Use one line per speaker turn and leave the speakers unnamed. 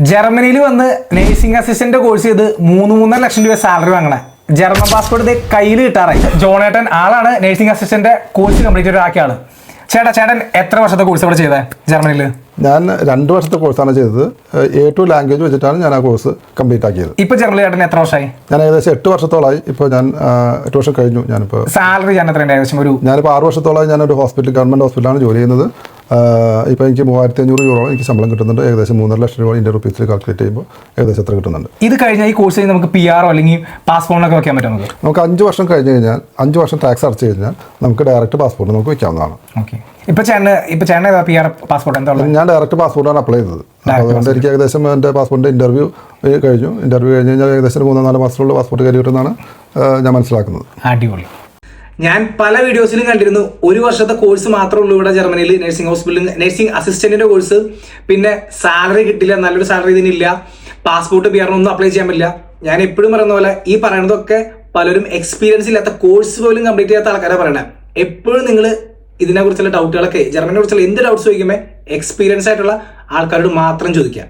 ജർമ്മനിയിൽ വന്ന് nursing assistant course ചെയ്ത് 3.5 ലക്ഷം രൂപ സാലറി വാങ്ങണേ. ജർമ്മൻ പാസ്പോർട്ട് ഇത് കയ്യിൽ കിട്ടാറായി. ജോണേട്ടൻ ആളാണ് നേഴ്സിംഗ് അസിസ്റ്റന്റ് കോഴ്സ് കംപ്ലീറ്റ് ആക്കിയ ആള്. ചേട്ടൻ എത്ര വർഷത്തെ കോഴ്സ് ഇവിടെ ചെയ്തത് ജർമ്മനിയിൽ?
ഞാൻ 2 വർഷത്തെ കോഴ്സാണ് ചെയ്തത്. A2 ലാംഗ്വേജ് വെച്ചിട്ടാണ് ഞാൻ ആ കോഴ്സ് കംപ്ലീറ്റ് ആക്കിയത്.
ഇപ്പോൾ ജർമ്മനിൽ ചേട്ടൻ എത്ര വർഷമായി?
ഞാൻ ഏകദേശം 8 വർഷത്തോളമായി. ഇപ്പോൾ ഞാൻ 8 വർഷം കഴിഞ്ഞു. ഞാനിപ്പോൾ
സാലറി ഞാൻ എത്രയുണ്ട് ഏകദേശം?
ഞാനിപ്പോൾ 6 വർഷത്തോളമായി ഞാനൊരു ഗവൺമെൻറ് ഹോസ്പിറ്റലാണ് ജോലി ചെയ്യുന്നത്. ഇപ്പോൾ എനിക്ക് 3500 യൂറോ എനിക്ക് ശമ്പളം കിട്ടുന്നുണ്ട്. ഏകദേശം 3.5 ലക്ഷം രൂപ ഇന്ത്യൻ റുപ്പീസിൽ കാൽക്കുലേറ്റ് ചെയ്യുമ്പോൾ ഏകദേശം എത്ര കിട്ടുന്നുണ്ട്.
ഇത് കഴിഞ്ഞാൽ ഈ കോഴ്സ് നമുക്ക് PR അല്ലെങ്കിൽ പാസ്പോർട്ടിനൊക്കെ വെക്കാൻ പറ്റും?
നമുക്ക് 5 വർഷം കഴിഞ്ഞ് കഴിഞ്ഞാൽ 5 വർഷം ടാക്സ് അടച്ചു കഴിഞ്ഞാൽ നമുക്ക് ഡയറക്റ്റ് പാസ്പോർട്ട് നമുക്ക് വെക്കാവുന്നതാണ്.
ഓക്കെ. ഇപ്പോൾ ചേട്ടൻ PR പാസ്പോർട്ട് എന്താ?
ഞാൻ ഡയറക്റ്റ് പാസ്പോർട്ടാണ് അപ്ലൈ ചെയ്തത്. അതുകൊണ്ട് എനിക്ക് ഏകദേശം എൻ്റെ പാസ്പോർട്ടിൻ്റെ ഇൻ്റർവ്യൂ കഴിഞ്ഞു കഴിഞ്ഞാൽ ഏകദേശം 3-4 മാസത്തിലുള്ള പാസ്പോർട്ട് കയറി കിട്ടുമെന്നാണ് ഞാൻ മനസ്സിലാക്കുന്നത്.
അടിപൊളി. ഞാൻ പല വീഡിയോസിലും കണ്ടിരുന്നു 1 വർഷത്തെ കോഴ്സ് മാത്രമേ ഉള്ളൂ ഇവിടെ ജർമ്മനിയിൽ നഴ്സിംഗ് ഹോസ്പിറ്റലിൽ നഴ്സിംഗ് അസിസ്റ്റന്റിന്റെ കോഴ്സ്. പിന്നെ സാലറി കിട്ടില്ല, നല്ലൊരു സാലറി ഇതിനില്ല, പാസ്പോർട്ട് PR ഒന്നും അപ്ലൈ ചെയ്യാൻ പറ്റില്ല. ഞാൻ എപ്പോഴും പറയുന്ന പോലെ ഈ പറയുന്നതൊക്കെ പലരും എക്സ്പീരിയൻസ് ഇല്ലാത്ത കോഴ്സ് പോലും കംപ്ലീറ്റ് ചെയ്യാത്ത ആൾക്കാരെ പറയണേ. എപ്പോഴും നിങ്ങൾ ഇതിനെക്കുറിച്ചുള്ള ഡൗട്ടുകളൊക്കെ ജർമ്മനിയെ കുറിച്ചുള്ള എന്ത് ഡൗട്ട്സ് ചോദിക്കുമ്പോൾ എക്സ്പീരിയൻസ് ആയിട്ടുള്ള ആൾക്കാരോട് മാത്രം ചോദിക്കുക.